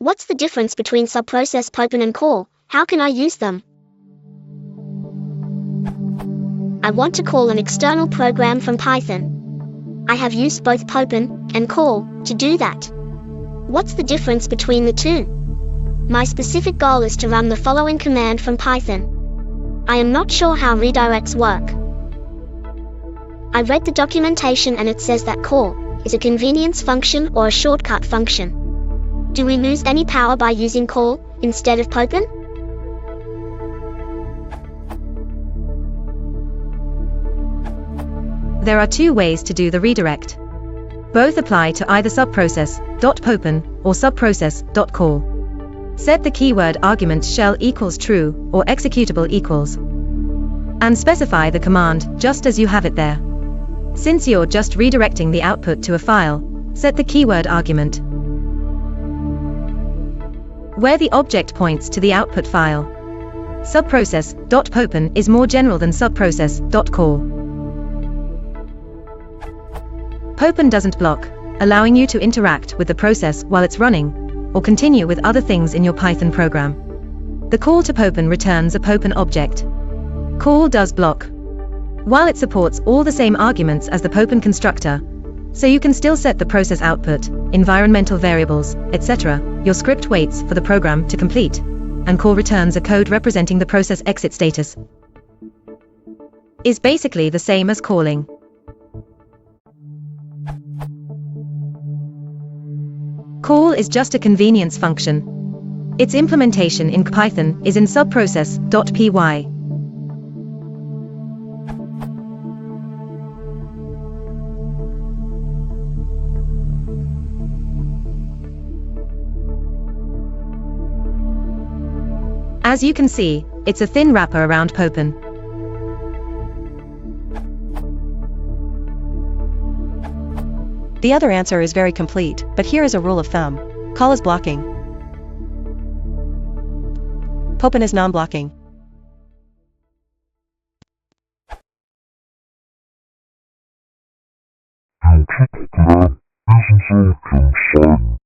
What's the difference between subprocess, Popen and call? How can I use them? I want to call an external program from Python. I have used both Popen and call to do that. What's the difference between the two? My specific goal is to run the following command from Python. I am not sure how redirects work. I read the documentation and it says that call is a convenience function or a shortcut function. Do we lose any power by using call instead of Popen? There are two ways to do the redirect. Both apply to either subprocess.popen or subprocess.call. Set the keyword argument shell equals true or executable equals. And specify the command just as you have it there. Since you're just redirecting the output to a file, set the keyword argument where the object points to the output file. Subprocess.popen is more general than subprocess.call. Popen doesn't block, allowing you to interact with the process while it's running, or continue with other things in your Python program. The call to Popen returns a Popen object. Call does block. While it supports all the same arguments as the Popen constructor, so you can still set the process output, environmental variables, etc., your script waits for the program to complete, and call returns a code representing the process exit status. Is basically the same as calling. Call is just a convenience function. Its implementation in Python is in subprocess.py. As you can see, it's a thin wrapper around Popen. The other answer is very complete, but here is a rule of thumb. Call is blocking. Popen is non-blocking. Yung program isn't so concerned.